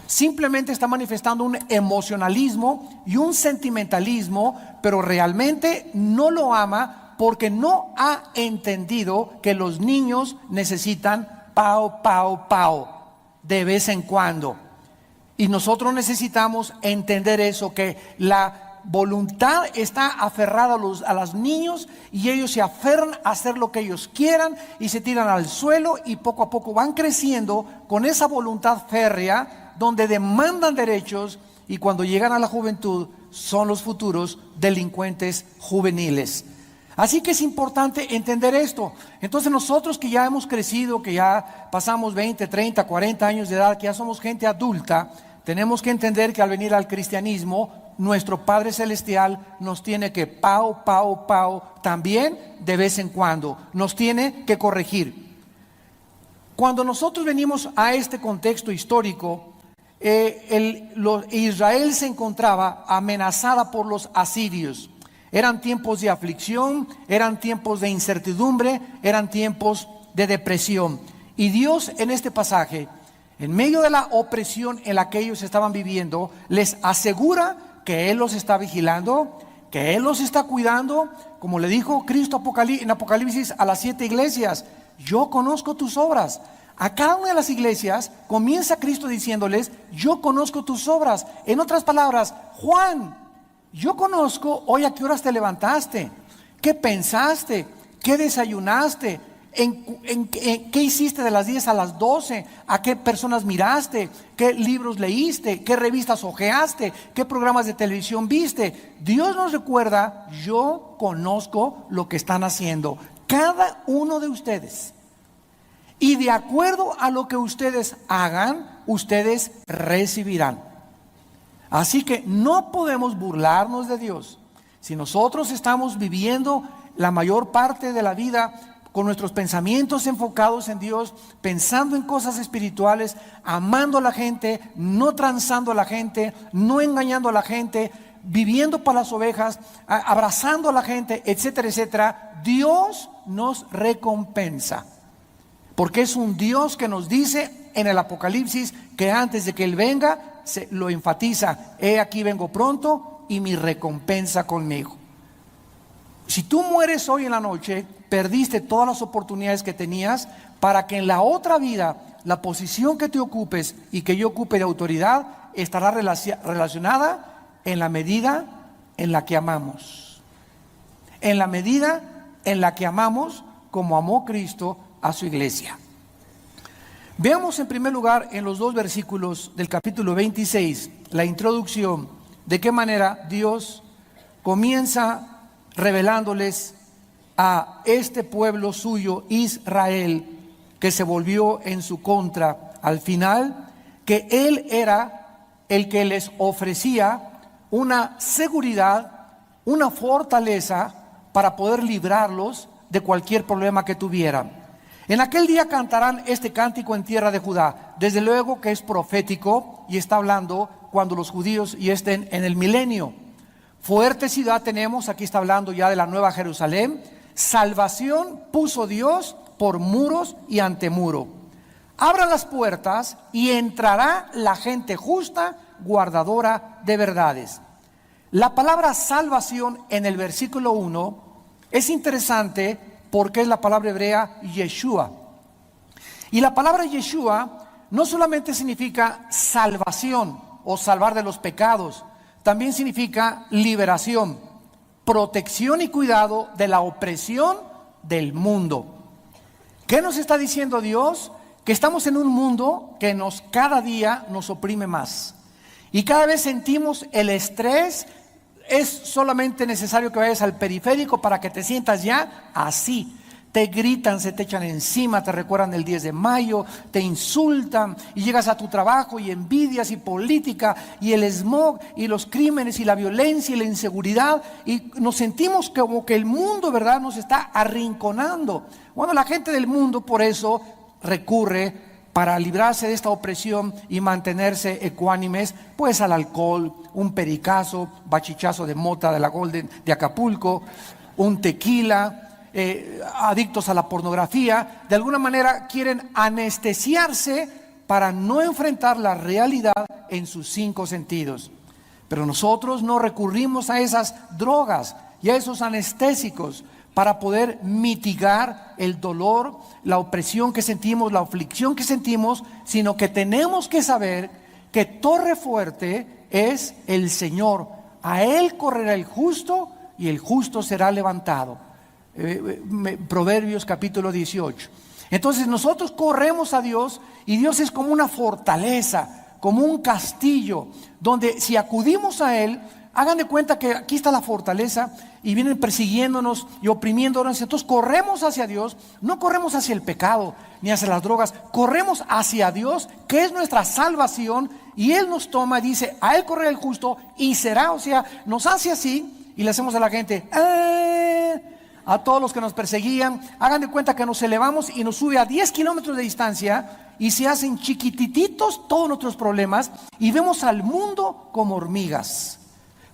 Simplemente está manifestando un emocionalismo y un sentimentalismo, pero realmente no lo ama porque no ha entendido que los niños necesitan pao, pao, pao de vez en cuando. Y nosotros necesitamos entender eso, que la voluntad está aferrada a los niños y ellos se aferran a hacer lo que ellos quieran y se tiran al suelo y poco a poco van creciendo con esa voluntad férrea donde demandan derechos, y cuando llegan a la juventud son los futuros delincuentes juveniles. Así que es importante entender esto. Entonces nosotros que ya hemos crecido, que ya pasamos 20, 30, 40 años de edad, que ya somos gente adulta, tenemos que entender que al venir al cristianismo, nuestro Padre Celestial nos tiene que pao, pao, pao, también de vez en cuando, nos tiene que corregir. Cuando nosotros venimos a este contexto histórico, Israel se encontraba amenazada por los asirios. Eran tiempos de aflicción, eran tiempos de incertidumbre, eran tiempos de depresión. Y Dios en este pasaje, en medio de la opresión en la que ellos estaban viviendo, les asegura que Él los está vigilando, que Él los está cuidando, como le dijo Cristo en Apocalipsis a las 7 iglesias: yo conozco tus obras. A cada una de las iglesias comienza Cristo diciéndoles: yo conozco tus obras. En otras palabras, Juan, yo conozco hoy a qué horas te levantaste, qué pensaste, qué desayunaste, qué hiciste de las 10 a las 12, a qué personas miraste, qué libros leíste, qué revistas hojeaste, qué programas de televisión viste. Dios nos recuerda: yo conozco lo que están haciendo, cada uno de ustedes. Y de acuerdo a lo que ustedes hagan, ustedes recibirán. Así que no podemos burlarnos de Dios. Si nosotros estamos viviendo la mayor parte de la vida con nuestros pensamientos enfocados en Dios, pensando en cosas espirituales, amando a la gente, no transando a la gente, no engañando a la gente, viviendo para las ovejas, abrazando a la gente, etcétera, etcétera, Dios nos recompensa. Porque es un Dios que nos dice en el Apocalipsis que antes de que Él venga, lo enfatiza: he aquí vengo pronto y mi recompensa conmigo. Si tú mueres hoy en la noche, perdiste todas las oportunidades que tenías para que en la otra vida, la posición que te ocupes y que yo ocupe de autoridad, estará relacionada en la medida en la que amamos. En la medida en la que amamos como amó Cristo a su iglesia. Veamos en primer lugar en los 2 versículos del capítulo 26, la introducción, de qué manera Dios comienza revelándoles a este pueblo suyo, Israel, que se volvió en su contra al final, que Él era el que les ofrecía una seguridad, una fortaleza para poder librarlos de cualquier problema que tuvieran. En aquel día cantarán este cántico en tierra de Judá. Desde luego que es profético y está hablando cuando los judíos ya estén en el milenio. Fuerte ciudad tenemos, aquí está hablando ya de la nueva Jerusalén. Salvación puso Dios por muros y antemuro. Abran las puertas y entrará la gente justa, guardadora de verdades. La palabra salvación en el versículo 1 es interesante porque es la palabra hebrea Yeshua. Y la palabra Yeshua no solamente significa salvación o salvar de los pecados, también significa liberación, protección y cuidado de la opresión del mundo. ¿Qué nos está diciendo Dios? Que estamos en un mundo que cada día nos oprime más. Y cada vez sentimos el estrés. Es solamente necesario que vayas al periférico para que te sientas ya así. Te gritan, se te echan encima, te recuerdan el 10 de mayo, te insultan y llegas a tu trabajo y envidias y política y el smog y los crímenes y la violencia y la inseguridad, y nos sentimos como que el mundo, ¿verdad?, nos está arrinconando. Bueno, la gente del mundo por eso recurre, para librarse de esta opresión y mantenerse ecuánimes, pues al alcohol, un pericazo, bachichazo de mota de la Golden de Acapulco, un tequila, adictos a la pornografía. De alguna manera quieren anestesiarse para no enfrentar la realidad en sus 5 sentidos. Pero nosotros no recurrimos a esas drogas y a esos anestésicos para poder mitigar el dolor, la opresión que sentimos, la aflicción que sentimos, sino que tenemos que saber que torre fuerte es el Señor. A Él correrá el justo y el justo será levantado. Proverbios capítulo 18. Entonces nosotros corremos a Dios y Dios es como una fortaleza, como un castillo, donde si acudimos a Él, hagan de cuenta que aquí está la fortaleza y vienen persiguiéndonos y oprimiéndonos. Entonces corremos hacia Dios, no corremos hacia el pecado ni hacia las drogas, corremos hacia Dios, que es nuestra salvación, y Él nos toma y dice, a Él correrá el justo y será, o sea, nos hace así y le hacemos a la gente, a todos los que nos perseguían, hagan de cuenta que nos elevamos y nos sube a 10 kilómetros de distancia y se hacen chiquitititos todos nuestros problemas y vemos al mundo como hormigas,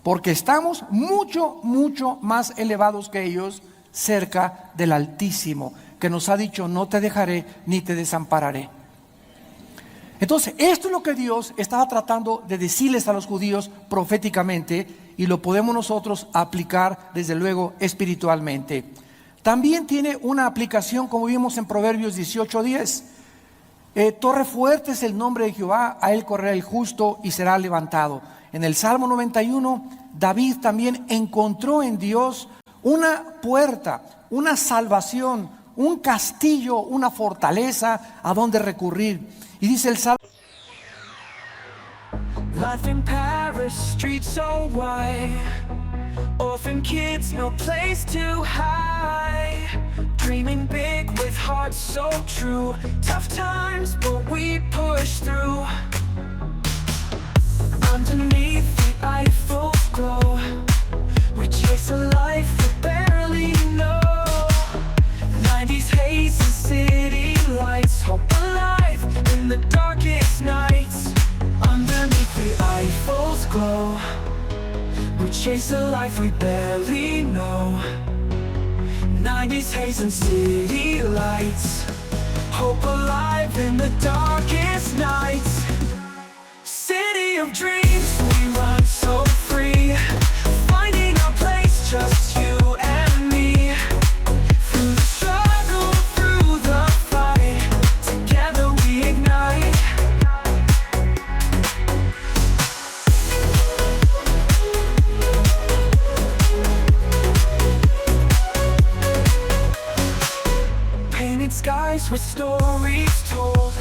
porque estamos mucho, mucho más elevados que ellos, cerca del Altísimo, que nos ha dicho, no te dejaré ni te desampararé. Entonces, esto es lo que Dios estaba tratando de decirles a los judíos proféticamente, y lo podemos nosotros aplicar desde luego espiritualmente. También tiene una aplicación, como vimos en Proverbios 18:10. Torre fuerte es el nombre de Jehová, a Él correrá el justo y será levantado. En el Salmo 91, David también encontró en Dios una puerta, una salvación, un castillo, una fortaleza a donde recurrir. Y dice el Salmo: Life in Paris, streets so wide. Orphan kids, no place to hide. Dreaming big with hearts so true. Tough times, but we push through. Underneath the Eiffel's glow, we chase a life we barely know. 90s haze and city lights, hope alive in the darkest nights. Underneath the Eiffel's glow, we chase a life we barely know. 90s haze and city lights, hope alive in the darkest nights. City of dreams, we run so free, finding our place, just you and me. Through the struggle, through the fight, together we ignite. Painted skies with stories told.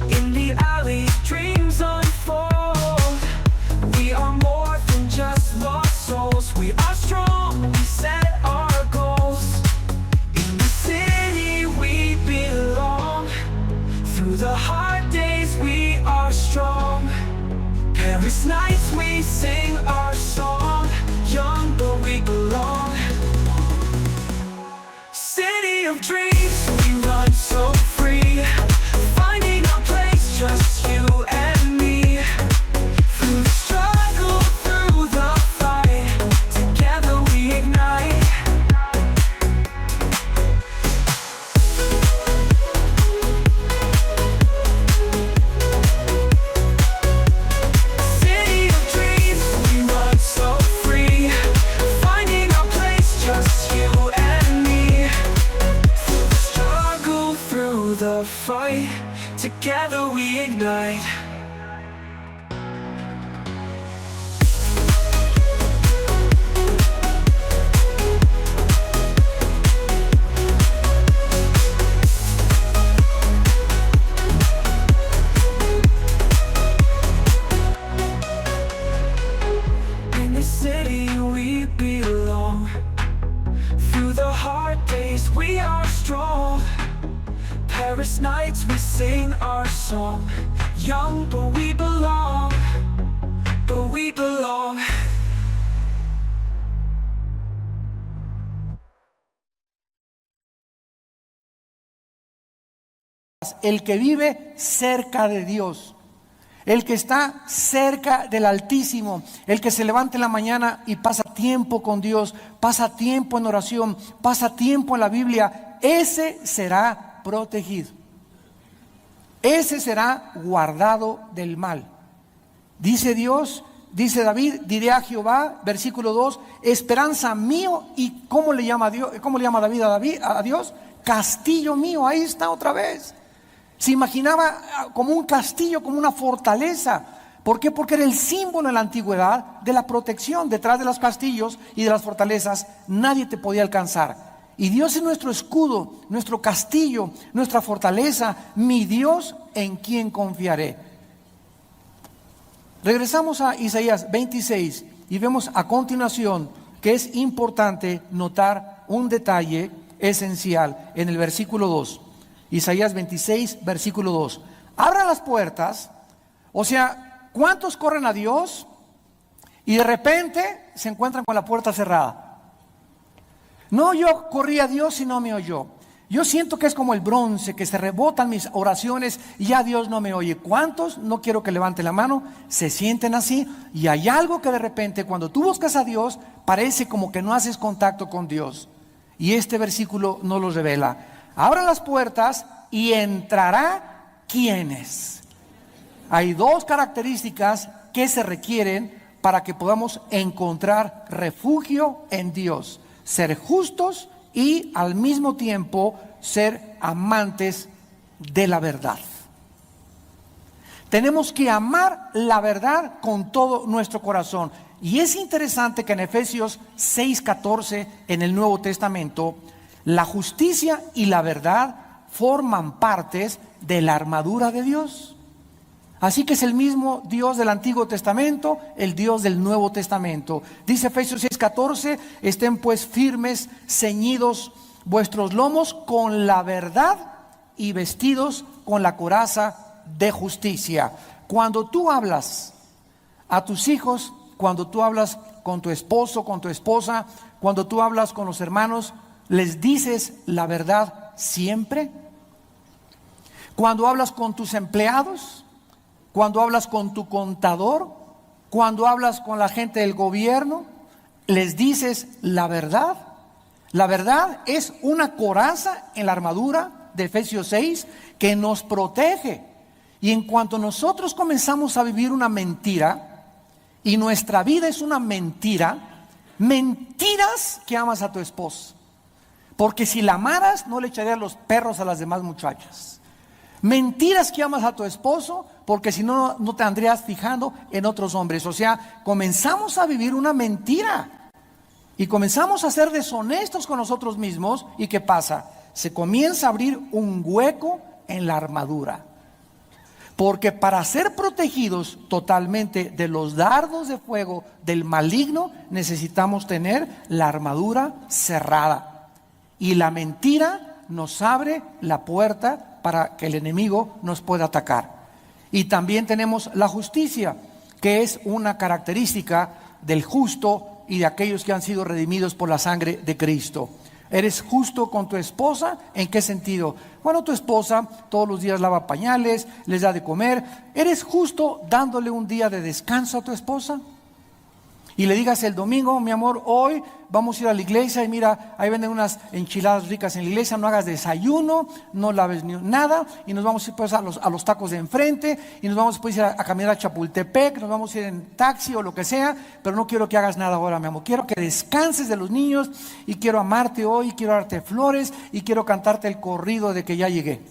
In the alley, dreams unfold. We are more than just lost souls. We are strong, we set our goals. In the city we belong. Through the hard days we are strong. Paris nights we sing our song. Young but we belong. City of dreams, we run so free, finding our place, just you and me. Through the struggle, through the fight, together we ignite. City of dreams, we run so free, finding our place, just you and me. Through the struggle, through the fight, together we ignite. In this city we belong. Through the hard days we are strong. Paris nights we sing our song. Young but we belong. But we belong. El que vive cerca de Dios, el que está cerca del Altísimo, el que se levanta en la mañana y pasa tiempo con Dios, pasa tiempo en oración, pasa tiempo en la Biblia, ese será protegido. ese será guardado del mal. Dice Dios, dice David, diré a Jehová, versículo 2, esperanza mío. ¿Y cómo le llama Dios? ¿Cómo le llama David a Dios? Castillo mío. Ahí está otra vez. Se imaginaba como un castillo, como una fortaleza. ¿Por qué? Porque era el símbolo en la antigüedad de la protección. Detrás de los castillos y de las fortalezas nadie te podía alcanzar. Y Dios es nuestro escudo, nuestro castillo, nuestra fortaleza, mi Dios en quien confiaré. Regresamos a Isaías 26 y vemos a continuación que es importante notar un detalle esencial en el versículo 2. Isaías 26, versículo 2. Abran las puertas, o sea, ¿cuántos corren a Dios y de repente se encuentran con la puerta cerrada? No, yo corrí a Dios y no me oyó. Yo siento que es como el bronce, que se rebotan mis oraciones y ya Dios no me oye. ¿Cuántos? No quiero que levanten la mano, se sienten así y hay algo que de repente cuando tú buscas a Dios parece como que no haces contacto con Dios. Y este versículo nos lo revela. Abran las puertas y entrará ¿quiénes? Hay dos características que se requieren para que podamos encontrar refugio en Dios. Ser justos y al mismo tiempo ser amantes de la verdad. Tenemos que amar la verdad con todo nuestro corazón. Y es interesante que en Efesios 6:14 en el Nuevo Testamento, la justicia y la verdad forman partes de la armadura de Dios. Así que es el mismo Dios del Antiguo Testamento, el Dios del Nuevo Testamento. Dice Efesios 6:14, estén pues firmes, ceñidos vuestros lomos con la verdad y vestidos con la coraza de justicia. Cuando tú hablas a tus hijos, cuando tú hablas con tu esposo, con tu esposa, cuando tú hablas con los hermanos, ¿les dices la verdad siempre? Cuando hablas con tus empleados, cuando hablas con tu contador, cuando hablas con la gente del gobierno, ¿les dices la verdad? La verdad es una coraza en la armadura de Efesios 6 que nos protege. Y en cuanto nosotros comenzamos a vivir una mentira, y nuestra vida es una mentira, mentiras que amas a tu esposa. Porque si la amaras, no le echarías los perros a las demás muchachas. Mentiras que amas a tu esposo, porque si no, no te andrías fijando en otros hombres. O sea, comenzamos a vivir una mentira y comenzamos a ser deshonestos con nosotros mismos. ¿Y qué pasa? Se comienza a abrir un hueco en la armadura. Porque para ser protegidos totalmente de los dardos de fuego del maligno, necesitamos tener la armadura cerrada. Y la mentira nos abre la puerta para que el enemigo nos pueda atacar. Y también tenemos la justicia, que es una característica del justo y de aquellos que han sido redimidos por la sangre de Cristo. ¿Eres justo con tu esposa? ¿En qué sentido? Bueno, tu esposa todos los días lava pañales, les da de comer. ¿Eres justo dándole un día de descanso a tu esposa? Y le digas el domingo, mi amor, hoy vamos a ir a la iglesia y mira, ahí venden unas enchiladas ricas en la iglesia, no hagas desayuno, no laves ni nada, y nos vamos a ir pues a los tacos de enfrente, y nos vamos pues a ir a caminar a Chapultepec, nos vamos a ir en taxi o lo que sea, pero no quiero que hagas nada ahora, mi amor, quiero que descanses de los niños, y quiero amarte hoy, quiero darte flores, y quiero cantarte el corrido de que ya llegué.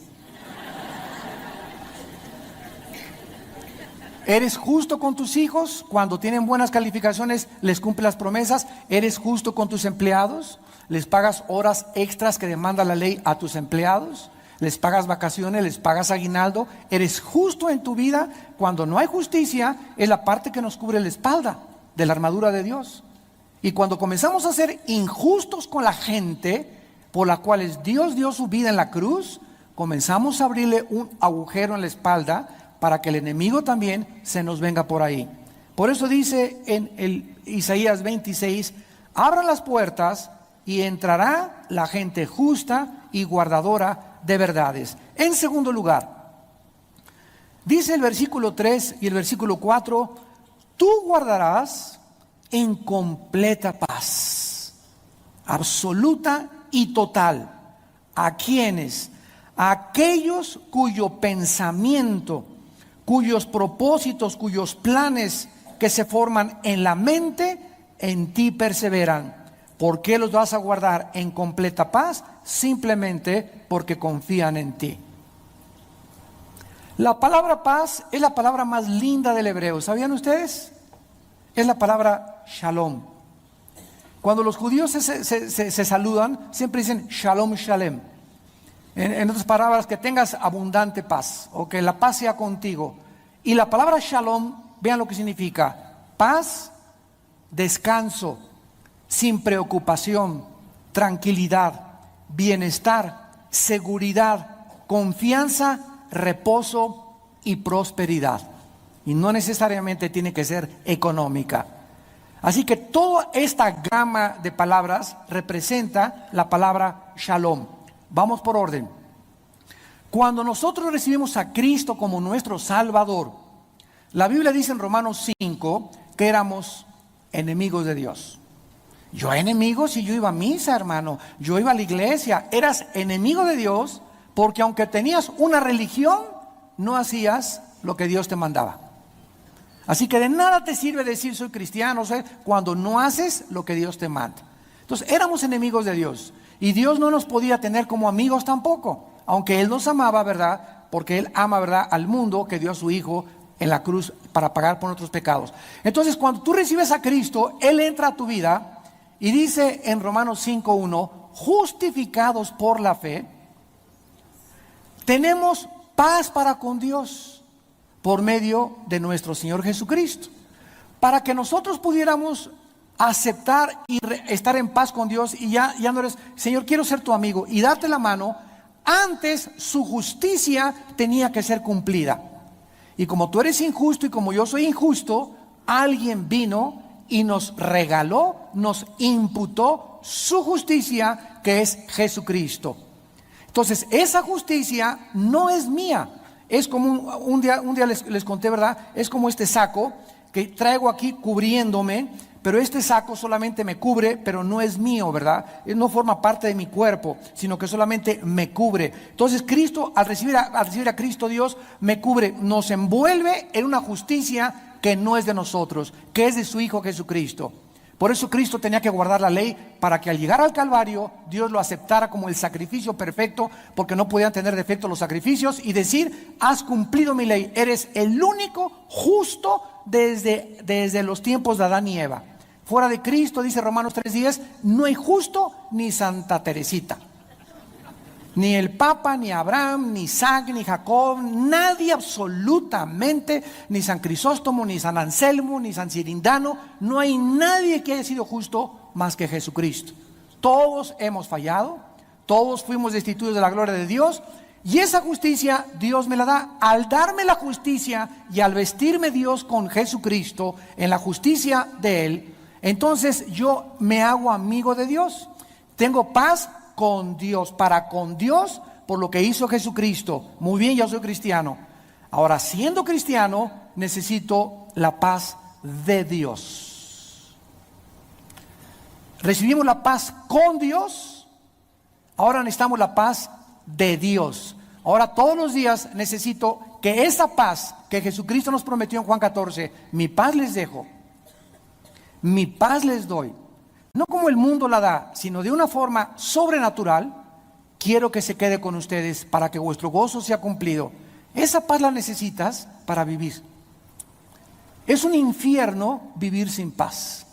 ¿Eres justo con tus hijos? Cuando tienen buenas calificaciones, les cumples las promesas. ¿Eres justo con tus empleados? ¿Les pagas horas extras que demanda la ley a tus empleados? ¿Les pagas vacaciones? ¿Les pagas aguinaldo? ¿Eres justo en tu vida? Cuando no hay justicia, es la parte que nos cubre la espalda de la armadura de Dios. Y cuando comenzamos a ser injustos con la gente por la cual Dios dio su vida en la cruz, comenzamos a abrirle un agujero en la espalda para que el enemigo también se nos venga por ahí. Por eso dice en el Isaías 26, abran las puertas y entrará la gente justa y guardadora de verdades. En segundo lugar, dice el versículo 3 y el versículo 4, tú guardarás en completa paz, absoluta y total. ¿A quiénes? A aquellos cuyo pensamiento, cuyos propósitos, cuyos planes que se forman en la mente, en ti perseveran. ¿Por qué los vas a guardar en completa paz? Simplemente porque confían en ti. La palabra paz es la palabra más linda del hebreo. ¿Sabían ustedes? Es la palabra shalom. Cuando los judíos se saludan, siempre dicen shalom shalem. En otras palabras, que tengas abundante paz, o que la paz sea contigo. Y la palabra shalom, vean lo que significa: paz, descanso, sin preocupación, tranquilidad, bienestar, seguridad, confianza, reposo y prosperidad. Y no necesariamente tiene que ser económica. Así que toda esta gama de palabras representa la palabra shalom. Vamos por orden. Cuando nosotros recibimos a Cristo como nuestro Salvador, la Biblia dice en Romanos 5 que éramos enemigos de Dios. Yo enemigo si yo iba a misa, hermano. Yo iba a la iglesia. Eras enemigo de Dios porque aunque tenías una religión, no hacías lo que Dios te mandaba. Así que de nada te sirve decir soy cristiano, cuando no haces lo que Dios te manda. Entonces éramos enemigos de Dios. Y Dios no nos podía tener como amigos tampoco. Aunque Él nos amaba, ¿verdad? Porque Él ama, ¿verdad?, al mundo, que dio a su Hijo en la cruz para pagar por nuestros pecados. Entonces cuando tú recibes a Cristo, Él entra a tu vida y dice en Romanos 5:1, justificados por la fe, tenemos paz para con Dios por medio de nuestro Señor Jesucristo. Para que nosotros pudiéramos aceptar y estar en paz con Dios, y ya no eres, Señor, quiero ser tu amigo y darte la mano, antes su justicia tenía que ser cumplida. Y como tú eres injusto y como yo soy injusto, alguien vino y nos regaló, nos imputó su justicia, que es Jesucristo. Entonces esa justicia no es mía. Es como un día les conté, ¿verdad? Es como este saco que traigo aquí cubriéndome, pero este saco solamente me cubre, pero no es mío, ¿verdad? No forma parte de mi cuerpo, sino que solamente me cubre. Entonces Cristo, al recibir a Cristo Dios, me cubre, nos envuelve en una justicia que no es de nosotros, que es de su Hijo Jesucristo. Por eso Cristo tenía que guardar la ley, para que al llegar al Calvario, Dios lo aceptara como el sacrificio perfecto, porque no podían tener defecto los sacrificios, y decir, has cumplido mi ley, eres el único justo desde los tiempos de Adán y Eva. Fuera de Cristo, dice Romanos 3:10, no hay justo ni Santa Teresita. Ni el Papa, ni Abraham, ni Isaac, ni Jacob, nadie absolutamente, ni San Crisóstomo, ni San Anselmo, ni San Cirindano, no hay nadie que haya sido justo más que Jesucristo. Todos hemos fallado, todos fuimos destituidos de la gloria de Dios, y esa justicia Dios me la da. Al darme la justicia y al vestirme Dios con Jesucristo en la justicia de Él, entonces yo me hago amigo de Dios. Tengo paz con Dios, para con Dios, por lo que hizo Jesucristo. Muy bien, yo soy cristiano. Ahora, siendo cristiano, necesito la paz de Dios. Recibimos la paz con Dios, ahora necesitamos la paz de Dios. Ahora todos los días necesito que esa paz que Jesucristo nos prometió en Juan 14, mi paz les dejo, mi paz les doy, no como el mundo la da, sino de una forma sobrenatural, quiero que se quede con ustedes para que vuestro gozo sea cumplido. Esa paz la necesitas para vivir. Es un infierno vivir sin paz.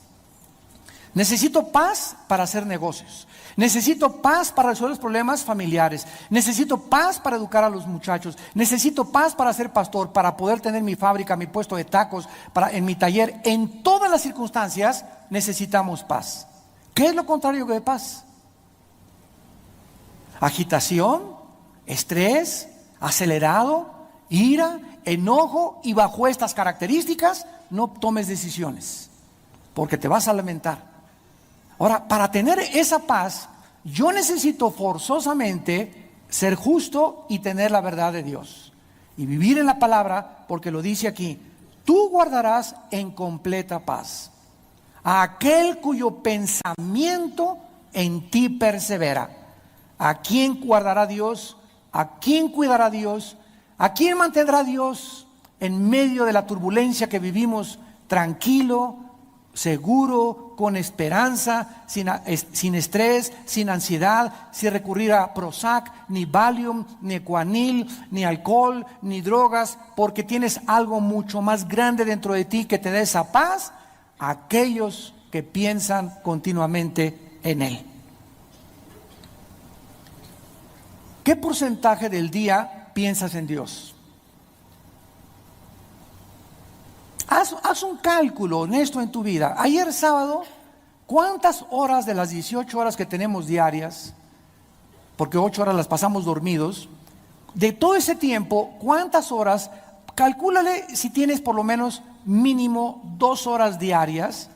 Necesito paz para hacer negocios. Necesito paz para resolver los problemas familiares. Necesito paz para educar a los muchachos. Necesito paz para ser pastor, para poder tener mi fábrica, mi puesto de tacos, en mi taller. En todas las circunstancias necesitamos paz. ¿Qué es lo contrario de paz? Agitación, estrés, acelerado, ira, enojo, y bajo estas características no tomes decisiones, porque te vas a lamentar. Ahora, para tener esa paz, yo necesito forzosamente ser justo y tener la verdad de Dios y vivir en la palabra, porque lo dice aquí: tú guardarás en completa paz a aquel cuyo pensamiento en ti persevera. ¿A quién guardará Dios ¿A quién cuidará Dios? ¿A quién mantendrá Dios en medio de la turbulencia que vivimos? Tranquilo, seguro, con esperanza, sin estrés, sin ansiedad, sin recurrir a Prozac, ni Valium, ni Equanil, ni alcohol, ni drogas, porque tienes algo mucho más grande dentro de ti que te dé esa paz. Aquellos que piensan continuamente en Él. ¿Qué porcentaje del día piensas en Dios? Haz un cálculo honesto en tu vida. Ayer sábado, ¿cuántas horas de las 18 horas que tenemos diarias, porque 8 horas las pasamos dormidos, de todo ese tiempo, cuántas horas, calcúlale si tienes por lo menos mínimo 2 horas diarias,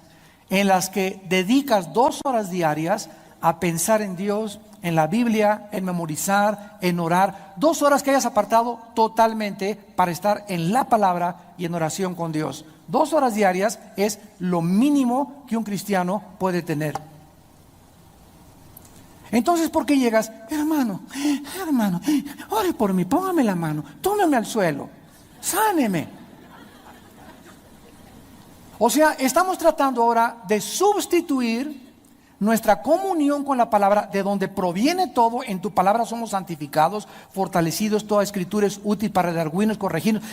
en las que dedicas 2 horas diarias a pensar en Dios, en la Biblia, en memorizar, en orar? 2 horas que hayas apartado totalmente para estar en la palabra y en oración con Dios. 2 horas diarias es lo mínimo que un cristiano puede tener. Entonces, ¿por qué llegas? Hermano, ore por mí, póngame la mano, tómeme al suelo, sáneme. O sea, estamos tratando ahora de sustituir nuestra comunión con la palabra, de donde proviene todo. En tu palabra somos santificados, fortalecidos. Toda escritura es útil para redarguirnos, corregirnos.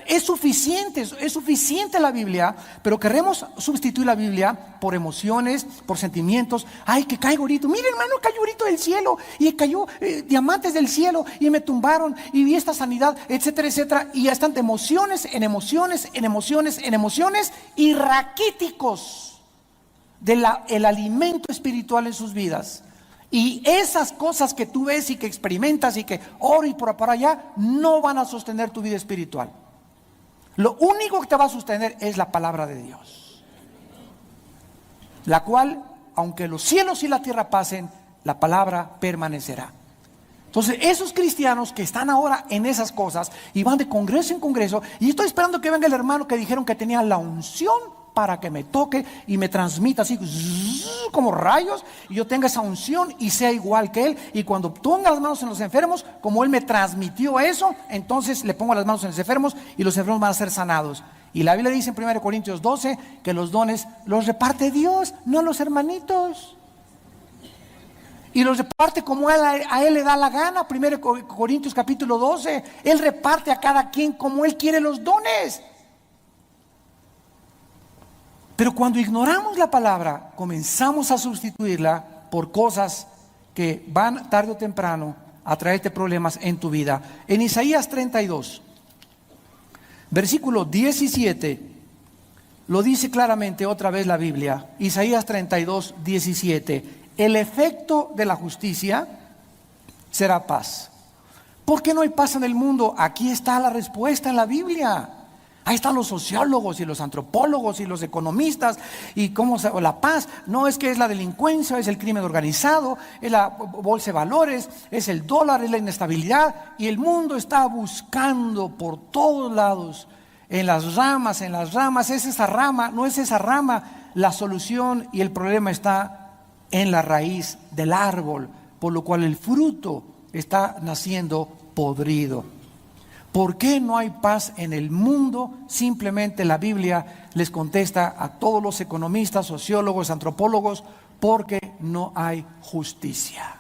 Es suficiente la Biblia, pero queremos sustituir la Biblia por emociones, por sentimientos. Ay, que caigo ahorita. Mira, hermano, cayó ahorita del cielo, y cayó diamantes del cielo, y me tumbaron, y vi esta sanidad, etcétera, etcétera. Y ya están de emociones, en emociones, y raquíticos del alimento espiritual en sus vidas. Y esas cosas que tú ves y que experimentas y que oro y por allá, no van a sostener tu vida espiritual. Lo único que te va a sostener es la palabra de Dios, la cual, aunque los cielos y la tierra pasen, la palabra permanecerá. Entonces, esos cristianos que están ahora en esas cosas y van de congreso en congreso, y estoy esperando que venga el hermano que dijeron que tenía la unción para que me toque y me transmita así como rayos, y yo tenga esa unción y sea igual que él. Y cuando ponga las manos en los enfermos, como él me transmitió eso, entonces le pongo las manos en los enfermos y los enfermos van a ser sanados. Y la Biblia dice en 1 Corintios 12 que los dones los reparte Dios, no los hermanitos. Y los reparte como a él le da la gana. 1 Corintios capítulo 12, él reparte a cada quien como él quiere los dones. Pero cuando ignoramos la palabra, comenzamos a sustituirla por cosas que van tarde o temprano a traerte problemas en tu vida. En Isaías 32, versículo 17, lo dice claramente otra vez la Biblia. Isaías 32, 17. El efecto de la justicia será paz. ¿Por qué no hay paz en el mundo? Aquí está la respuesta en la Biblia. Ahí están los sociólogos y los antropólogos y los economistas. Y la paz no es que es la delincuencia, es el crimen organizado, es la bolsa de valores, es el dólar, es la inestabilidad. Y el mundo está buscando por todos lados, en las ramas, es esa rama, no es esa rama. La solución y el problema está en la raíz del árbol, por lo cual el fruto está naciendo podrido. ¿Por qué no hay paz en el mundo? Simplemente la Biblia les contesta a todos los economistas, sociólogos, antropólogos: porque no hay justicia.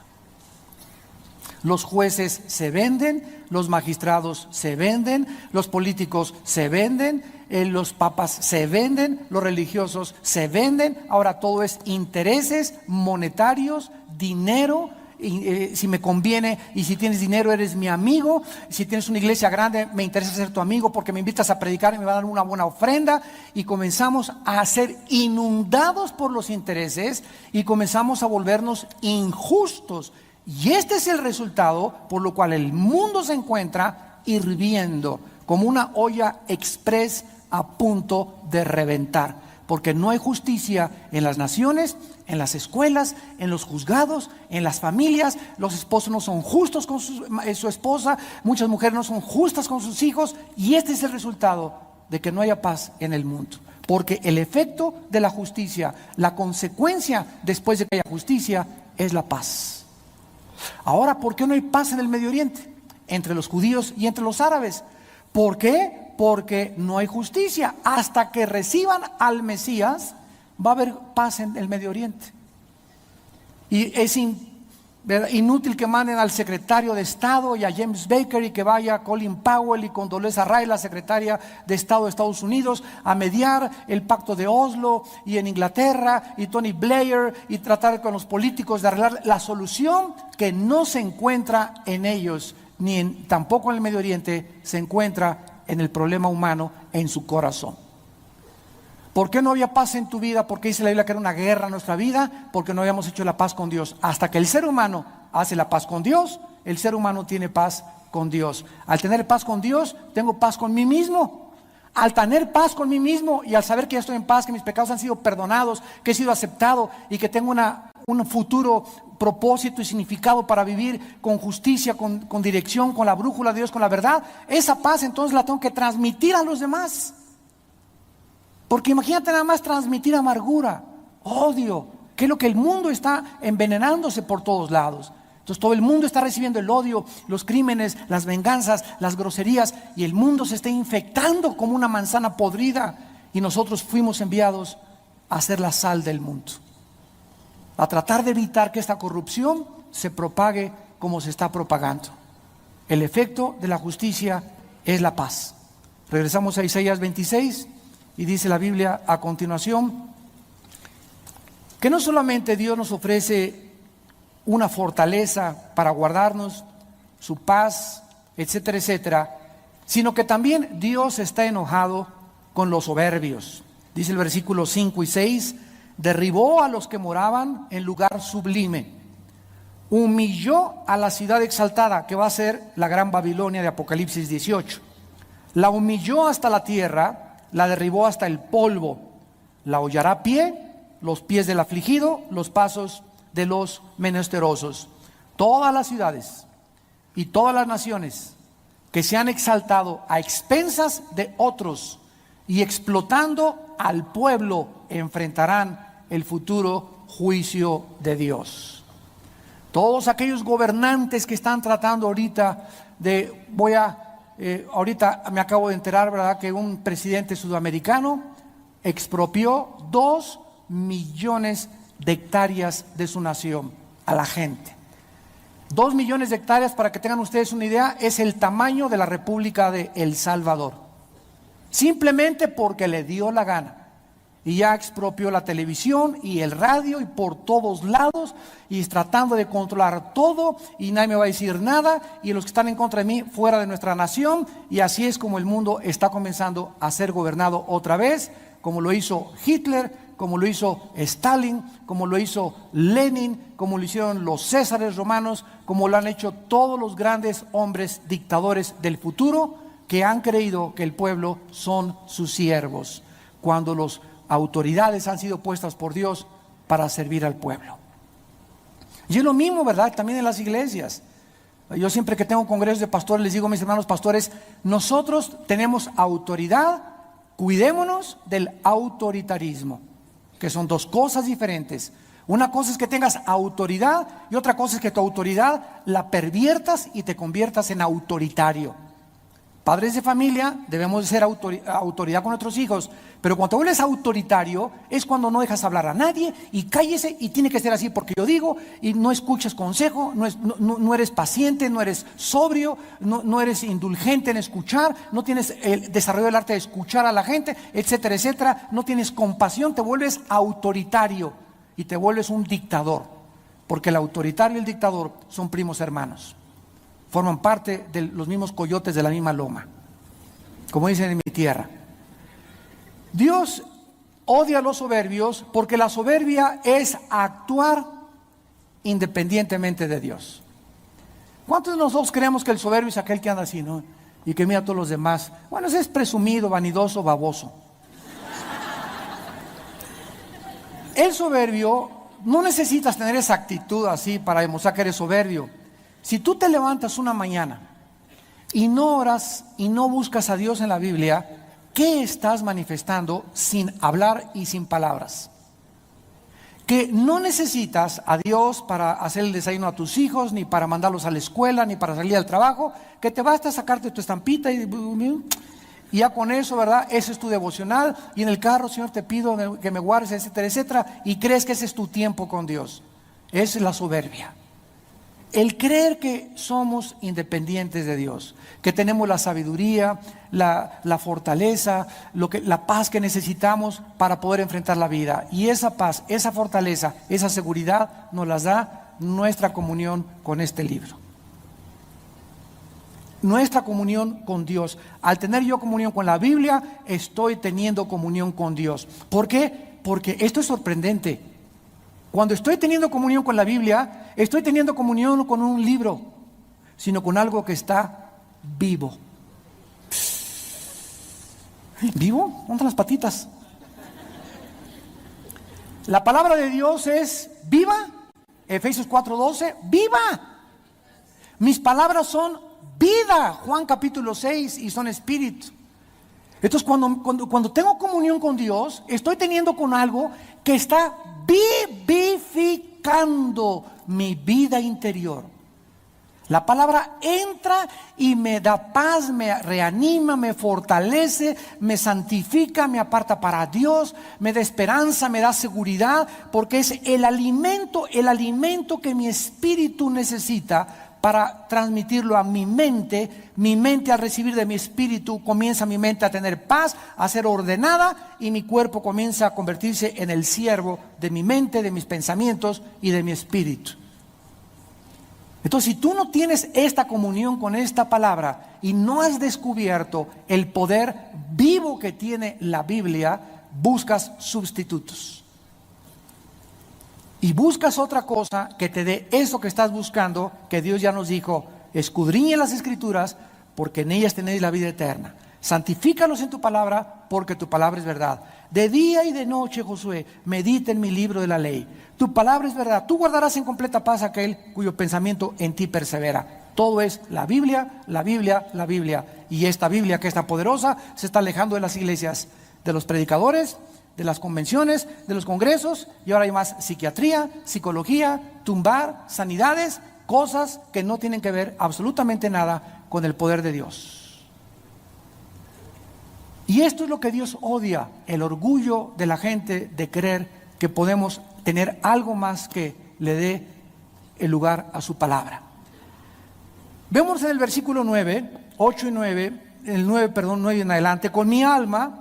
Los jueces se venden, los magistrados se venden, los políticos se venden, los papas se venden, los religiosos se venden. Ahora todo es intereses monetarios, dinero. Si me conviene, y si tienes dinero eres mi amigo. Si tienes una iglesia grande, me interesa ser tu amigo porque me invitas a predicar y me va a dar una buena ofrenda. Y comenzamos a ser inundados por los intereses y comenzamos a volvernos injustos. Y este es el resultado por lo cual el mundo se encuentra hirviendo como una olla express a punto de reventar. Porque no hay justicia en las naciones, en las escuelas, en los juzgados, en las familias. Los esposos no son justos con su esposa, muchas mujeres no son justas con sus hijos. Y este es el resultado de que no haya paz en el mundo. Porque el efecto de la justicia, la consecuencia después de que haya justicia, es la paz. Ahora, ¿por qué no hay paz en el Medio Oriente? entre los judíos y entre los árabes. ¿Por qué? Porque no hay justicia. Hasta que reciban al Mesías, va a haber paz en el Medio Oriente. Y es inútil que manden al secretario de Estado y a James Baker y que vaya Colin Powell y Condoleezza Rice, la secretaria de Estado de Estados Unidos, a mediar el pacto de Oslo, y en Inglaterra, y Tony Blair, y tratar con los políticos de arreglar la solución que no se encuentra en ellos, tampoco en el Medio Oriente, se encuentra en el problema humano, en su corazón. ¿Por qué no había paz en tu vida? Porque dice la Biblia que era una guerra en nuestra vida, porque no habíamos hecho la paz con Dios. Hasta que el ser humano hace la paz con Dios, el ser humano tiene paz con Dios. Al tener paz con Dios, tengo paz con mí mismo. Al tener paz con mí mismo y al saber que ya estoy en paz, que mis pecados han sido perdonados, que he sido aceptado y que tengo un futuro propósito y significado para vivir con justicia, con dirección, con la brújula de Dios, con la verdad, esa paz entonces la tengo que transmitir a los demás. Porque imagínate nada más transmitir amargura, odio, que es lo que el mundo está envenenándose por todos lados. Entonces todo el mundo está recibiendo el odio, los crímenes, las venganzas, las groserías, y el mundo se está infectando como una manzana podrida, y nosotros fuimos enviados a ser la sal del mundo, a tratar de evitar que esta corrupción se propague como se está propagando. El efecto de la justicia es la paz. Regresamos a Isaías 26 y dice la Biblia a continuación que no solamente Dios nos ofrece una fortaleza para guardarnos, su paz, etcétera, etcétera, sino que también Dios está enojado con los soberbios. Dice el versículo 5 y 6, derribó a los que moraban en lugar sublime, humilló a la ciudad exaltada, que va a ser la gran Babilonia de Apocalipsis 18, la humilló hasta la tierra, la derribó hasta el polvo, la hollará a pie, los pies del afligido, los pasos de los menesterosos. Todas las ciudades y todas las naciones que se han exaltado a expensas de otros y explotando al pueblo enfrentarán el futuro juicio de Dios. Todos aquellos gobernantes que están tratando ahorita de, ahorita me acabo de enterar, ¿verdad?, que un presidente sudamericano expropió 2 millones de hectáreas de su nación a la gente. 2 millones de hectáreas, para que tengan ustedes una idea, es el tamaño de la República de El Salvador. Simplemente porque le dio la gana. Y ya expropió la televisión y el radio y por todos lados, y tratando de controlar todo, y nadie me va a decir nada, y los que están en contra de mí fuera de nuestra nación. Y así es como el mundo está comenzando a ser gobernado otra vez, como lo hizo Hitler, como lo hizo Stalin, como lo hizo Lenin, como lo hicieron los Césares romanos, como lo han hecho todos los grandes hombres dictadores del futuro, que han creído que el pueblo son sus siervos, cuando las autoridades han sido puestas por Dios para servir al pueblo. Y es lo mismo, ¿verdad?, también en las iglesias. Yo siempre que tengo congresos de pastores les digo a mis hermanos pastores, nosotros tenemos autoridad, cuidémonos del autoritarismo, que son 2 cosas diferentes. Una cosa es que tengas autoridad y otra cosa es que tu autoridad la perviertas y te conviertas en autoritario. Padres de familia debemos de ser autoridad con nuestros hijos, pero cuando te vuelves autoritario es cuando no dejas hablar a nadie y cállese, y tiene que ser así porque yo digo, y no escuchas consejo, no eres paciente, no eres sobrio, no eres indulgente en escuchar, no tienes el desarrollo del arte de escuchar a la gente, etcétera, etcétera, no tienes compasión, te vuelves autoritario y te vuelves un dictador, porque el autoritario y el dictador son primos hermanos. Forman parte de los mismos coyotes de la misma loma, como dicen en mi tierra. Dios odia a los soberbios porque la soberbia es actuar independientemente de Dios. ¿Cuántos de nosotros creemos que el soberbio es aquel que anda así, ¿no?, y que mira a todos los demás? Bueno, ese es presumido, vanidoso, baboso. El soberbio, no necesitas tener esa actitud así para demostrar que eres soberbio. Si tú te levantas una mañana y no oras y no buscas a Dios en la Biblia, ¿qué estás manifestando sin hablar y sin palabras? que no necesitas a Dios para hacer el desayuno a tus hijos, ni para mandarlos a la escuela, ni para salir al trabajo, que te basta sacarte tu estampita y ya con eso, ¿verdad? Ese es tu devocional, y en el carro, Señor, te pido que me guardes, etcétera, etcétera, y crees que ese es tu tiempo con Dios. Esa es la soberbia. El creer que somos independientes de Dios, que tenemos la sabiduría, la fortaleza, la paz que necesitamos para poder enfrentar la vida. Y esa paz, esa fortaleza, esa seguridad nos las da nuestra comunión con este libro. Nuestra comunión con Dios. Al tener yo comunión con la Biblia, estoy teniendo comunión con Dios. ¿Por qué? Porque esto es sorprendente. Cuando estoy teniendo comunión con la Biblia, estoy teniendo comunión no con un libro, sino con algo que está vivo. ¿Vivo? ¿Dónde están las patitas? La palabra de Dios es viva. Efesios 4:12, viva. Mis palabras son vida. Juan capítulo 6, y son espíritu. Entonces cuando tengo comunión con Dios, estoy teniendo con algo que está vivificando mi vida interior. La palabra entra y me da paz, me reanima, me fortalece, me santifica, me aparta para Dios, me da esperanza, me da seguridad, porque es el alimento que mi espíritu necesita para transmitirlo a mi mente. Mi mente, al recibir de mi espíritu, comienza mi mente a tener paz, a ser ordenada, y mi cuerpo comienza a convertirse en el siervo de mi mente, de mis pensamientos y de mi espíritu. Entonces, si tú no tienes esta comunión con esta palabra y no has descubierto el poder vivo que tiene la Biblia, buscas sustitutos. Y buscas otra cosa que te dé eso que estás buscando, que Dios ya nos dijo: escudriñen las Escrituras, porque en ellas tenéis la vida eterna. Santifícalos en tu palabra, porque tu palabra es verdad. De día y de noche, Josué, medita en mi libro de la ley. Tu palabra es verdad. Tú guardarás en completa paz aquel cuyo pensamiento en ti persevera. Todo es la Biblia, la Biblia, la Biblia. Y esta Biblia, que es tan poderosa, se está alejando de las iglesias, de los predicadores, de las convenciones, de los congresos, y ahora hay más psiquiatría, psicología, tumbar, sanidades, cosas que no tienen que ver absolutamente nada con el poder de Dios. Y esto es lo que Dios odia, el orgullo de la gente de creer que podemos tener algo más que le dé el lugar a su palabra. Vemos en el versículo 9, 8 y 9, el 9 en adelante: con mi alma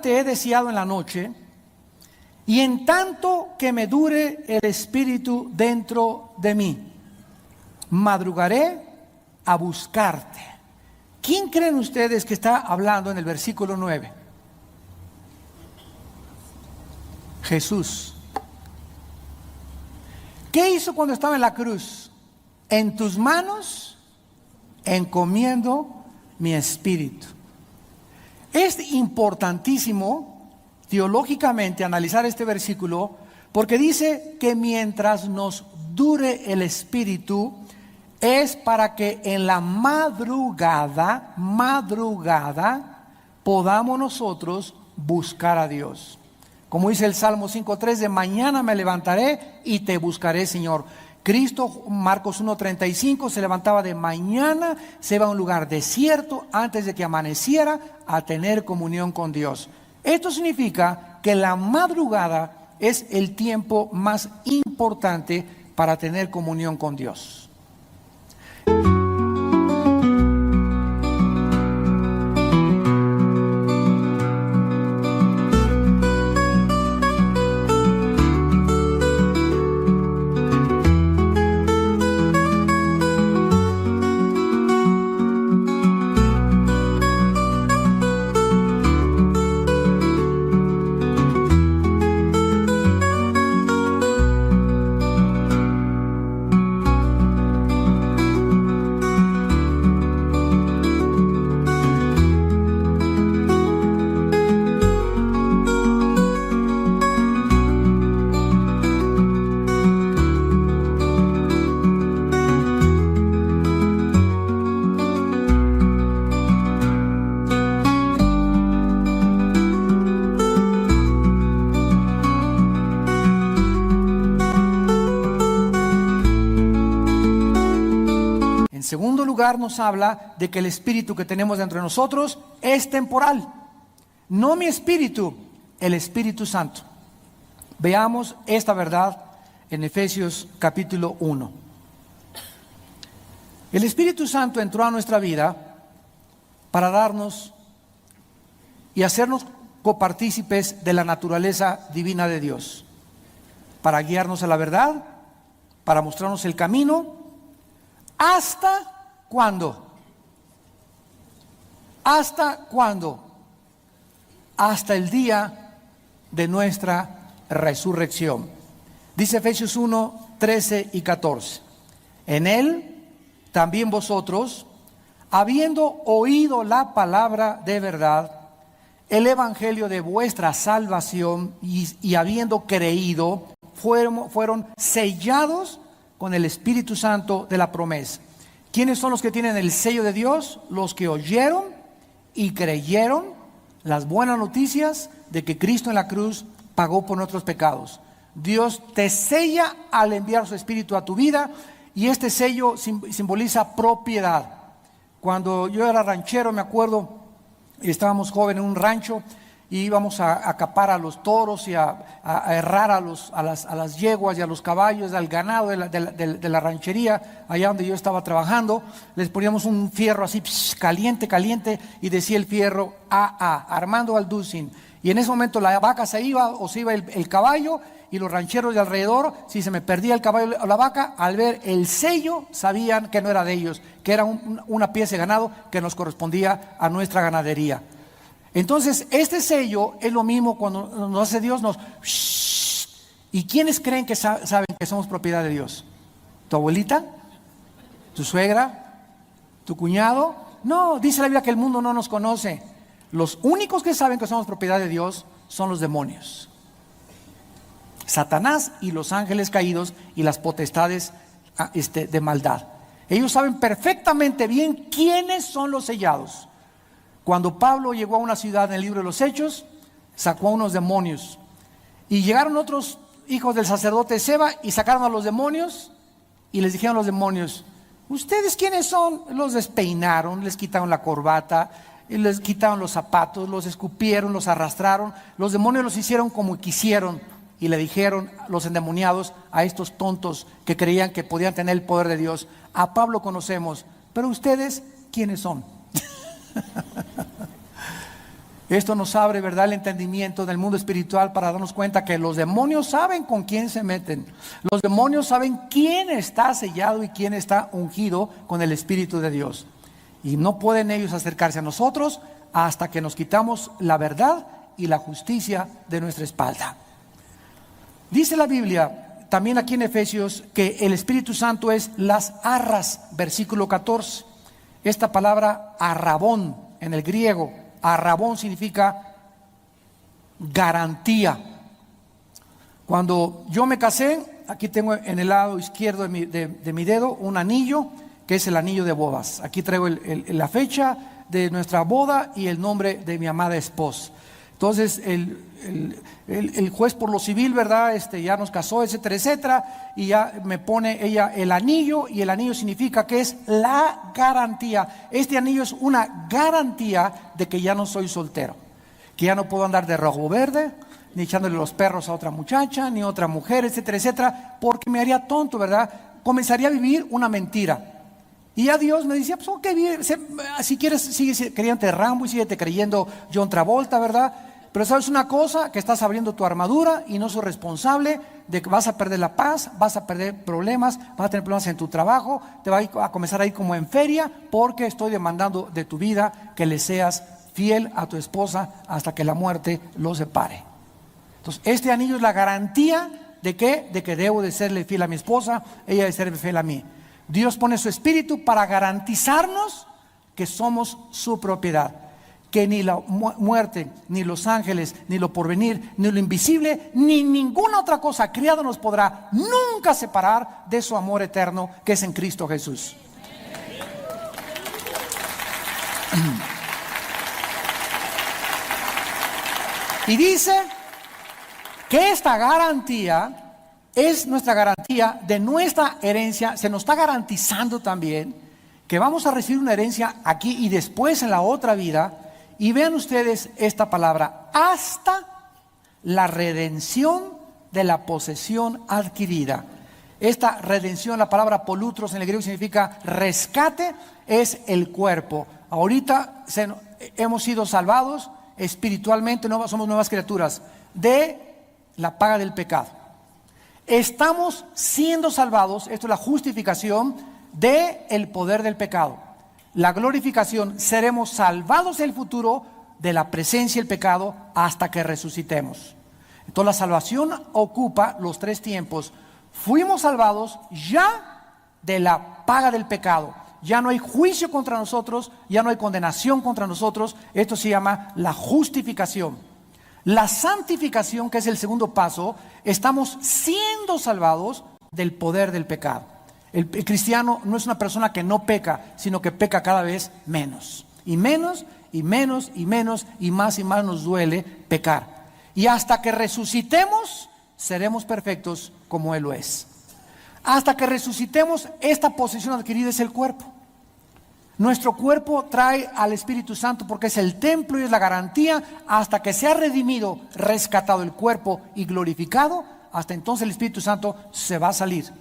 te he deseado en la noche, y en tanto que me dure el espíritu dentro de mí, madrugaré a buscarte. ¿Quién creen ustedes que está hablando en el versículo 9? Jesús. ¿Qué hizo cuando estaba en la cruz? En tus manos encomiendo mi espíritu. Es importantísimo teológicamente analizar este versículo, porque dice que mientras nos dure el espíritu, es para que en la madrugada podamos nosotros buscar a Dios. Como dice el Salmo 5:3, de mañana me levantaré y te buscaré, Señor. Cristo, Marcos 1:35, se levantaba de mañana, se iba a un lugar desierto antes de que amaneciera a tener comunión con Dios. Esto significa que la madrugada es el tiempo más importante para tener comunión con Dios. lugar nos habla de que el espíritu que tenemos dentro de nosotros es temporal. No mi espíritu, el Espíritu Santo. Veamos esta verdad en Efesios capítulo 1. El Espíritu Santo entró a nuestra vida para darnos y hacernos copartícipes de la naturaleza divina de Dios, para guiarnos a la verdad, para mostrarnos el camino. ¿Hasta cuándo? ¿Hasta cuándo? Hasta el día de nuestra resurrección. Dice Efesios 1, 13 y 14. En él también vosotros, habiendo oído la palabra de verdad, el evangelio de vuestra salvación, y habiendo creído, fueron sellados con el Espíritu Santo de la promesa. ¿Quiénes son los que tienen el sello de Dios? Los que oyeron y creyeron las buenas noticias de que Cristo en la cruz pagó por nuestros pecados. Dios te sella al enviar su Espíritu a tu vida, y este sello simboliza propiedad. Cuando yo era ranchero, me acuerdo, estábamos jóvenes en un rancho y íbamos a capar a los toros y a herrar a las yeguas y a los caballos, al ganado de la ranchería, allá donde yo estaba trabajando. Les poníamos un fierro así, caliente, y decía el fierro, Armando Alducin. Y en ese momento la vaca se iba, o se iba el caballo, y los rancheros de alrededor, si se me perdía el caballo o la vaca, al ver el sello sabían que no era de ellos, que era una pieza de ganado que nos correspondía a nuestra ganadería. Entonces este sello es lo mismo cuando nos hace Dios, ¿y quiénes creen que saben que somos propiedad de Dios? ¿Tu abuelita? ¿Tu suegra? ¿Tu cuñado? No, dice la Biblia que el mundo no nos conoce. Los únicos que saben que somos propiedad de Dios son los demonios. Satanás y los ángeles caídos y las potestades de maldad. Ellos saben perfectamente bien quiénes son los sellados. Cuando Pablo llegó a una ciudad en el libro de los Hechos, sacó a unos demonios, y llegaron otros hijos del sacerdote Seba y sacaron a los demonios, y les dijeron a los demonios: ¿ustedes quiénes son? Los despeinaron, les quitaron la corbata, les quitaron los zapatos, los escupieron, los arrastraron. Los demonios los hicieron como quisieron. Y le dijeron los endemoniados a estos tontos que creían que podían tener el poder de Dios: a Pablo conocemos, pero ustedes, ¿quiénes son? Esto nos abre, ¿verdad?, el entendimiento del mundo espiritual para darnos cuenta que los demonios saben con quién se meten. Los demonios saben quién está sellado y quién está ungido con el Espíritu de Dios. Y no pueden ellos acercarse a nosotros hasta que nos quitamos la verdad y la justicia de nuestra espalda. Dice la Biblia, también aquí en Efesios, que el Espíritu Santo es las arras, versículo 14. Esta palabra arrabón en el griego, arrabón significa garantía. Cuando yo me casé, aquí tengo en el lado izquierdo de mi dedo un anillo, que es el anillo de bodas. Aquí traigo la fecha de nuestra boda y el nombre de mi amada esposa. Entonces el juez por lo civil, ¿verdad?, ya nos casó, etcétera, etcétera, y ya me pone ella el anillo, y el anillo significa que es la garantía. Este anillo es una garantía de que ya no soy soltero, que ya no puedo andar de rojo verde, ni echándole los perros a otra muchacha, ni a otra mujer, etcétera, etcétera, porque me haría tonto, ¿verdad? Comenzaría a vivir una mentira. Y ya Dios me decía: pues ok, si quieres, sigue creyéndote Rambo y síguete creyendo John Travolta, ¿verdad? Pero sabes una cosa, que estás abriendo tu armadura y no soy responsable de que vas a perder la paz, vas a perder problemas, vas a tener problemas en tu trabajo, te va a comenzar a ir como en feria, porque estoy demandando de tu vida que le seas fiel a tu esposa hasta que la muerte los separe. Entonces este anillo es la garantía de que debo de serle fiel a mi esposa, ella debe serle fiel a mí. Dios pone su Espíritu para garantizarnos que somos su propiedad, que ni la muerte, ni los ángeles, ni lo porvenir, ni lo invisible, ni ninguna otra cosa criada nos podrá nunca separar de su amor eterno que es en Cristo Jesús. Y dice que esta garantía es nuestra garantía de nuestra herencia. Se nos está garantizando también que vamos a recibir una herencia aquí y después en la otra vida. Y vean ustedes esta palabra, hasta la redención de la posesión adquirida. Esta redención, la palabra polutros en el griego significa rescate, es el cuerpo. Ahorita hemos sido salvados espiritualmente, somos nuevas criaturas, de la paga del pecado. Estamos siendo salvados, esto es la justificación, del poder del pecado. La glorificación, seremos salvados en el futuro de la presencia del pecado hasta que resucitemos. Entonces la salvación ocupa los 3 tiempos. Fuimos salvados ya de la paga del pecado. Ya no hay juicio contra nosotros, ya no hay condenación contra nosotros. Esto se llama la justificación. La santificación, que es el segundo paso, estamos siendo salvados del poder del pecado. El cristiano no es una persona que no peca, sino que peca cada vez menos. Y menos, y menos, y menos, y más nos duele pecar. Y hasta que resucitemos, seremos perfectos como Él lo es. Hasta que resucitemos, esta posesión adquirida es el cuerpo. Nuestro cuerpo trae al Espíritu Santo porque es el templo y es la garantía. Hasta que sea redimido, rescatado el cuerpo y glorificado, hasta entonces el Espíritu Santo se va a salir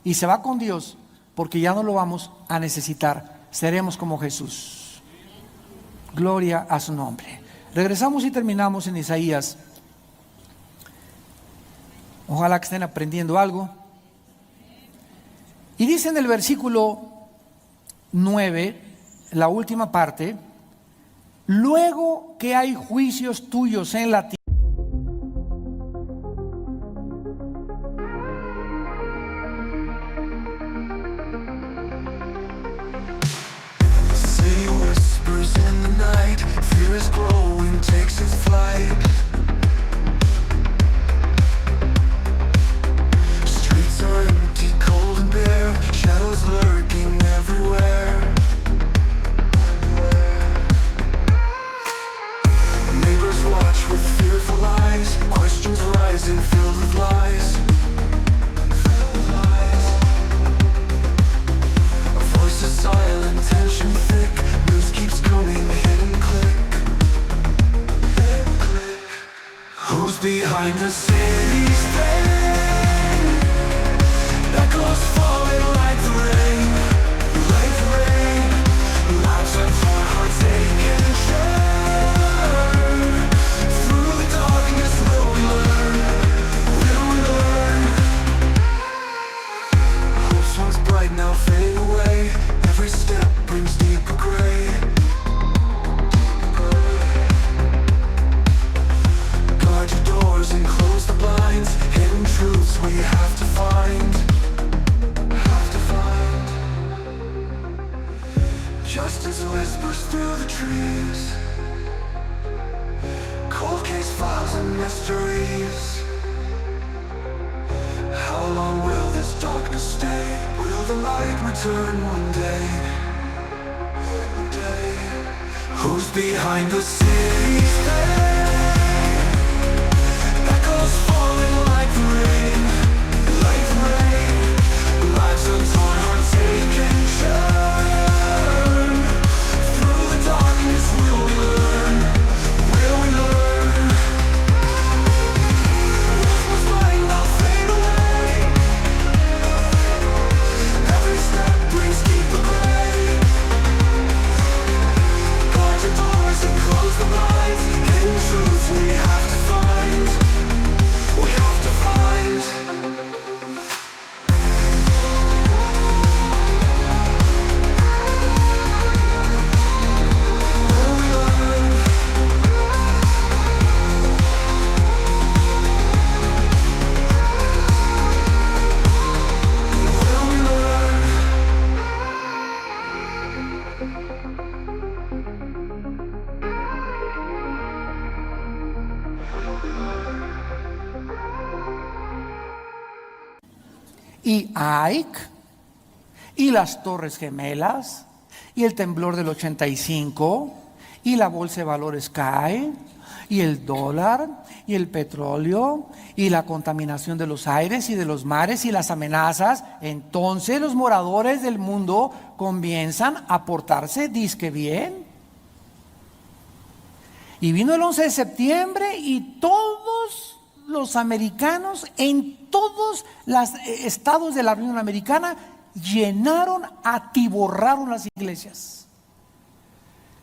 y se va con Dios, porque ya no lo vamos a necesitar. Seremos como Jesús. Gloria a su nombre. Regresamos y terminamos en Isaías. Ojalá que estén aprendiendo algo. Y dice en el versículo 9, la última parte: luego que hay juicios tuyos en la tierra. Behind the city's fame, that goes falling like the rain, like the rain. Lives are torn, hearts ache and churn. Through the darkness will we learn, will we learn. Hopes once bright now fade away. Every step brings deeper gray. And close the blinds, hidden truths we have to find, Justice whispers through the trees, cold case files and mysteries. How long will this darkness stay? Will the light return one day? Who's behind the city's fame? Falling like the rain, like the rain. Lives are torn, hearts ache and churn. Through the darkness will we learn, will we learn. What was mine now fade away. Every step brings deeper gray. Guard your doors and close the blinds. Hidden truths we have to find. We have to find. Will we learn? Will we learn? Y Ike, y las Torres Gemelas, y el temblor del 85, y la bolsa de valores cae, y el dólar, y el petróleo, y la contaminación de los aires y de los mares y las amenazas, entonces los moradores del mundo comienzan a portarse disque bien. Y vino el 11 de septiembre y todos los americanos en todos los estados de la Unión Americana llenaron, atiborraron las iglesias.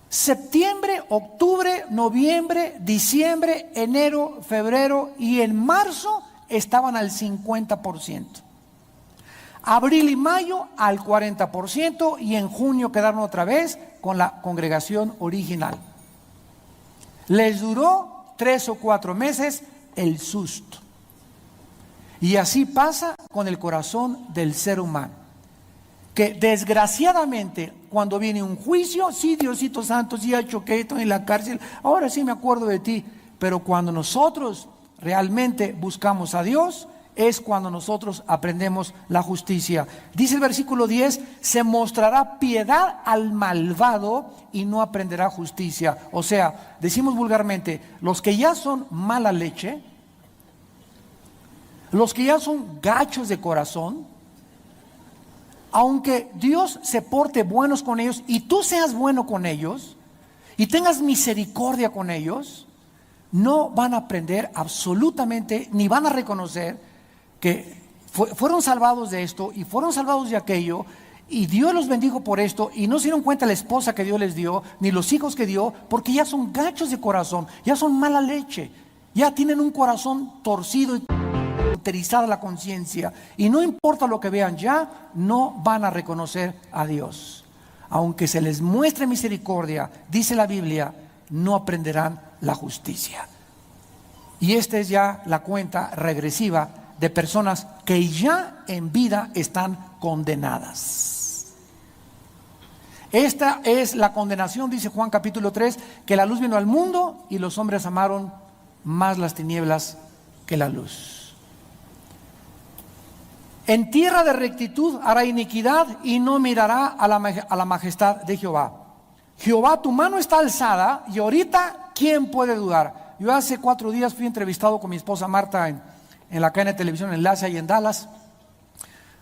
Septiembre, octubre, noviembre, diciembre, enero, febrero y en marzo estaban al 50%. Abril y mayo al 40% y en junio quedaron otra vez con la congregación original. Les duró 3 o 4 meses el susto. Y así pasa con el corazón del ser humano, que desgraciadamente cuando viene un juicio, sí, Diosito Santo, sí, choqué, estoy en la cárcel, ahora sí me acuerdo de ti. Pero cuando nosotros realmente buscamos a Dios, es cuando nosotros aprendemos la justicia. Dice el versículo 10, se mostrará piedad al malvado y no aprenderá justicia. O sea, decimos vulgarmente, los que ya son mala leche, los que ya son gachos de corazón, aunque Dios se porte buenos con ellos y tú seas bueno con ellos y tengas misericordia con ellos, no van a aprender absolutamente, ni van a reconocer que fueron salvados de esto y fueron salvados de aquello, y Dios los bendijo por esto, y no se dieron cuenta la esposa que Dios les dio, ni los hijos que dio, porque ya son gachos de corazón, ya son mala leche, ya tienen un corazón torcido y cauterizada la conciencia, y no importa lo que vean, ya no van a reconocer a Dios. Aunque se les muestre misericordia, dice la Biblia, no aprenderán la justicia. Y esta es ya la cuenta regresiva de personas que ya en vida están condenadas. Esta es la condenación, dice Juan capítulo 3, que la luz vino al mundo y los hombres amaron más las tinieblas que la luz. En tierra de rectitud hará iniquidad y no mirará a la majestad de Jehová. Jehová, tu mano está alzada, y ahorita, ¿quién puede dudar? Yo hace 4 días fui entrevistado con mi esposa Marta en la cadena de televisión Enlace y en Dallas.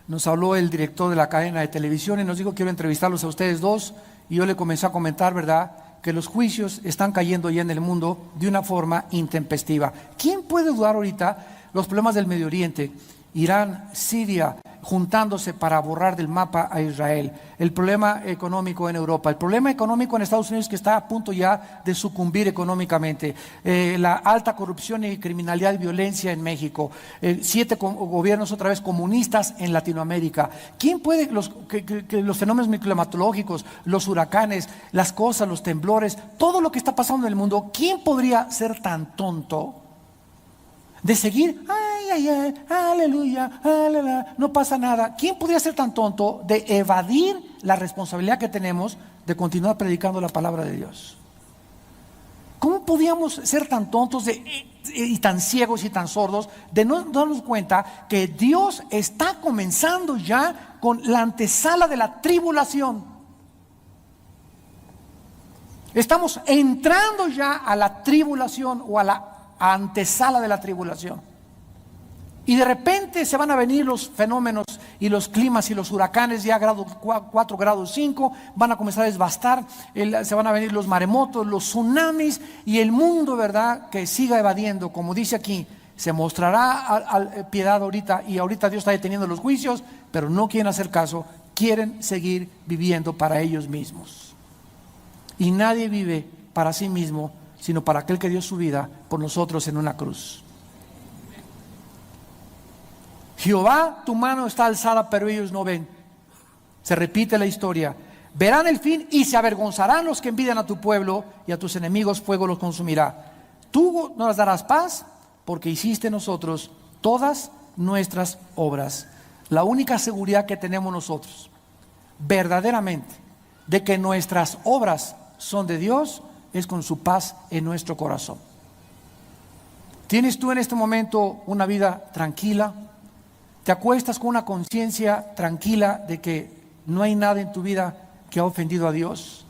Nos habló el director de la cadena de televisión y nos dijo: quiero entrevistarlos a ustedes dos. Y yo le comencé a comentar, ¿verdad?, que los juicios están cayendo ya en el mundo de una forma intempestiva. ¿Quién puede dudar ahorita los problemas del Medio Oriente? Irán, Siria, juntándose para borrar del mapa a Israel. El problema económico en Europa, el problema económico en Estados Unidos, que está a punto ya de sucumbir económicamente, la alta corrupción y criminalidad y violencia en México, 7 gobiernos otra vez comunistas en Latinoamérica. ¿Quién puede, los fenómenos climatológicos, los huracanes, las cosas, los temblores, todo lo que está pasando en el mundo, quién podría ser tan tonto de seguir, aleluya, aleluya, no pasa nada? ¿Quién podría ser tan tonto de evadir la responsabilidad que tenemos de continuar predicando la palabra de Dios? ¿Cómo podíamos ser tan tontos y tan ciegos y tan sordos de no darnos cuenta que Dios está comenzando ya con la antesala de la tribulación? Estamos entrando ya a la tribulación, o a la antesala de la tribulación, y de repente se van a venir los fenómenos y los climas y los huracanes ya grado 4, grado 5, van a comenzar a devastar, se van a venir los maremotos, los tsunamis, y el mundo, ¿verdad?, que siga evadiendo, como dice aquí, se mostrará piedad ahorita, y ahorita Dios está deteniendo los juicios, pero no quieren hacer caso, quieren seguir viviendo para ellos mismos. Y nadie vive para sí mismo, sino para aquel que dio su vida por nosotros en una cruz. Jehová, tu mano está alzada, pero ellos no ven. Se repite la historia. Verán el fin y se avergonzarán los que envidian a tu pueblo, y a tus enemigos fuego los consumirá. Tú nos darás paz, porque hiciste en nosotros todas nuestras obras. La única seguridad que tenemos nosotros, verdaderamente, de que nuestras obras son de Dios, es con su paz en nuestro corazón. ¿Tienes tú en este momento una vida tranquila? ¿Te acuestas con una conciencia tranquila de que no hay nada en tu vida que ha ofendido a Dios?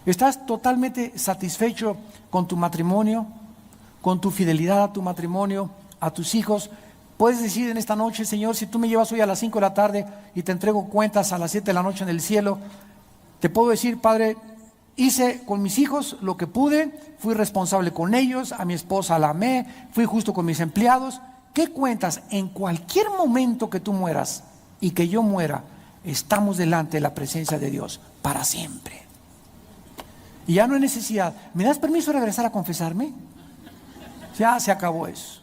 ¿Estás totalmente satisfecho con tu matrimonio, con tu fidelidad a tu matrimonio, a tus hijos? Puedes decir en esta noche: Señor, si tú me llevas hoy a las 5 de la tarde y te entrego cuentas a las 7 de la noche en el cielo, te puedo decir: Padre, hice con mis hijos lo que pude, fui responsable con ellos, a mi esposa la amé, fui justo con mis empleados. ¿Qué cuentas? En cualquier momento que tú mueras y que yo muera, estamos delante de la presencia de Dios para siempre. Y ya no hay necesidad. ¿Me das permiso de regresar a confesarme? Ya se acabó eso.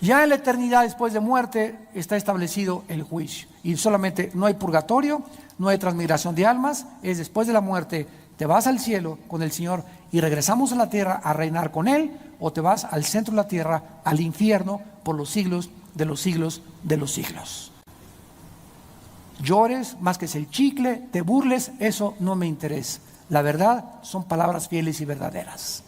Ya en la eternidad después de muerte está establecido el juicio. Y solamente no hay purgatorio, no hay transmigración de almas. Es después de la muerte, te vas al cielo con el Señor y regresamos a la tierra a reinar con Él, o te vas al centro de la tierra, al infierno, por los siglos de los siglos de los siglos. Llores más que el chicle, te burles, eso no me interesa. La verdad son palabras fieles y verdaderas.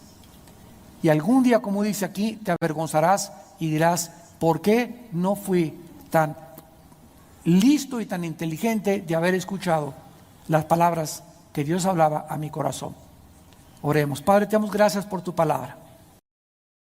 Y algún día, como dice aquí, te avergonzarás y dirás: ¿por qué no fui tan listo y tan inteligente de haber escuchado las palabras que Dios hablaba a mi corazón? Oremos. Padre, te damos gracias por tu palabra.